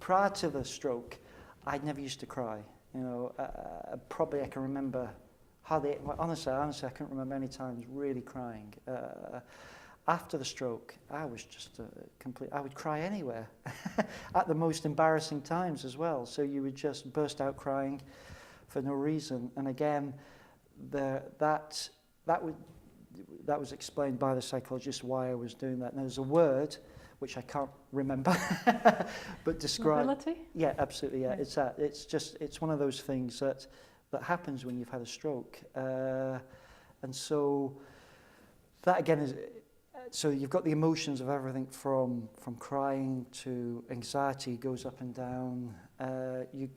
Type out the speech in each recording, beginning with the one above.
prior to the stroke, I never used to cry. You know, probably I can remember hardly, honestly, I can't remember any times really crying. After the stroke, I was just I would cry anywhere, at the most embarrassing times as well. So you would just burst out crying for no reason. And again, that was explained by the psychologist why I was doing that. And there's a word which I can't remember, but describe. Mobility? Yeah, absolutely. Yeah, it's one of those things that happens when you've had a stroke, and so that again is. So you've got the emotions of everything from crying to anxiety goes up and down. You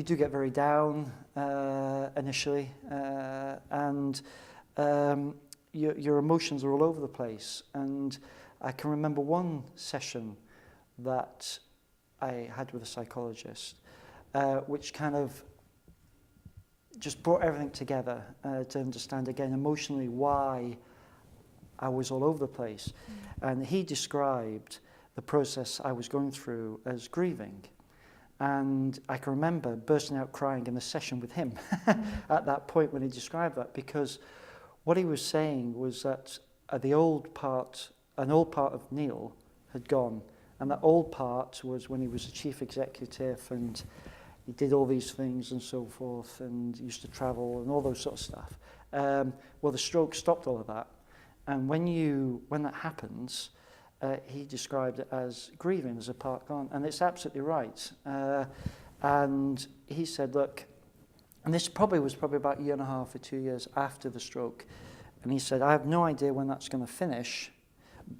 do get very down initially, and your emotions are all over the place. And I can remember one session that I had with a psychologist, which kind of just brought everything together to understand again emotionally why I was all over the place. And he described the process I was going through as grieving. And I can remember bursting out crying in the session with him at that point when he described that, because what he was saying was that an old part of Neil had gone. And that old part was when he was a chief executive and he did all these things and so forth and used to travel and all those sort of stuff. Well, the stroke stopped all of that. And when that happens, he described it as grieving, as a part gone. And it's absolutely right. And he said, look, and this was probably about a year and a half or 2 years after the stroke. And he said, I have no idea when that's going to finish,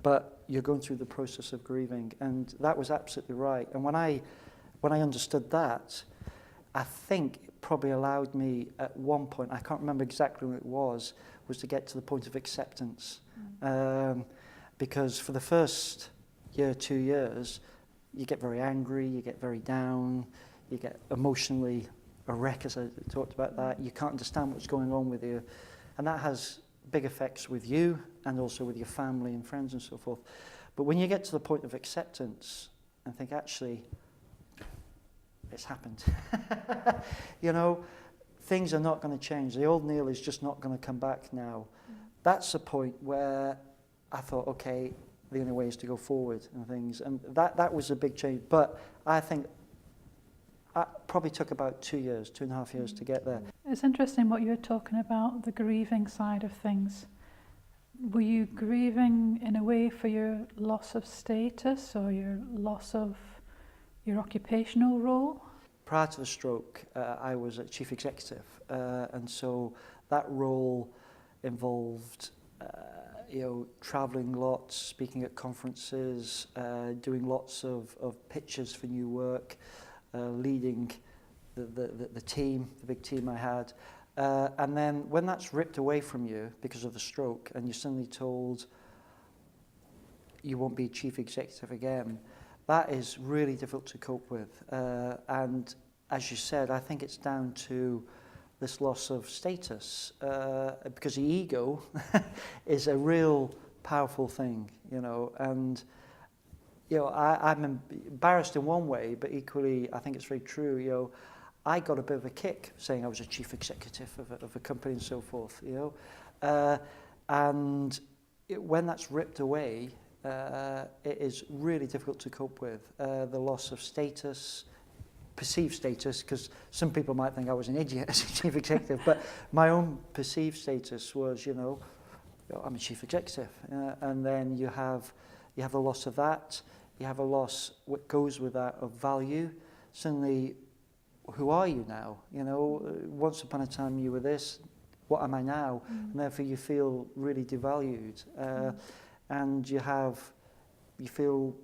but you're going through the process of grieving. And that was absolutely right. And when I understood that, I think it probably allowed me at one point, I can't remember exactly when it was to get to the point of acceptance. Because for the first year, 2 years, you get very angry, you get very down, you get emotionally a wreck, as I talked about that. You can't understand what's going on with you. And that has big effects with you and also with your family and friends and so forth. But when you get to the point of acceptance and think, actually, it's happened. You know, things are not going to change. The old Neil is just not going to come back now. That's the point where I thought, okay, the only way is to go forward and things. And that was a big change. But I think it probably took about 2 years, 2.5 years to get there. It's interesting what you were talking about, the grieving side of things. Were you grieving in a way for your loss of status or your loss of your occupational role? Prior to the stroke, I was a chief executive, and so that role involved, traveling lots, speaking at conferences, doing lots of pitches for new work, leading the team, the big team I had. And then when that's ripped away from you because of the stroke and you're suddenly told you won't be chief executive again, that is really difficult to cope with. And as you said, I think it's down to this loss of status, because the ego is a real powerful thing, and I'm embarrassed in one way, but equally I think it's very true. I got a bit of a kick saying I was a chief executive of a company and so forth, and when that's ripped away, it is really difficult to cope with. The loss of status, perceived status, because some people might think I was an idiot as a chief executive, but my own perceived status was, I'm a chief executive, and then you have the loss of that. You have a loss, what goes with that, of value. Suddenly, who are you now? Once upon a time you were this. What am I now? And therefore you feel really devalued, and you feel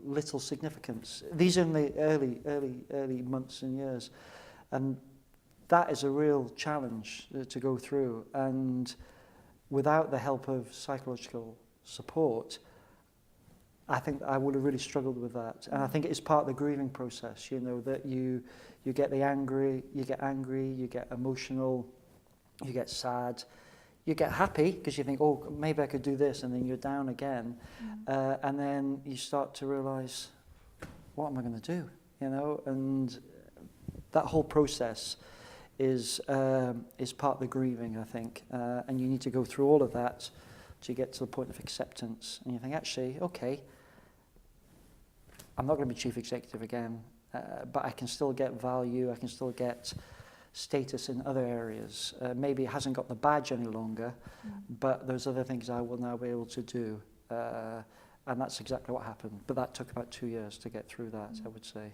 little significance. These are in the early months and years, and that is a real challenge to go through. And without the help of psychological support, I think I would have really struggled with that. And I think it is part of the grieving process, that you get angry, you get emotional, you get sad, you get happy because you think, oh, maybe I could do this, and then you're down again. And then you start to realize what am I going to do? You know, and that whole process is part of the grieving, I think, and you need to go through all of that to get to the point of acceptance. And you think, actually, okay, I'm not going to be chief executive again, but I can still get value, I can still get status in other areas. Maybe it hasn't got the badge any longer, but there's other things I will now be able to do. And that's exactly what happened. But that took about 2 years to get through that, I would say.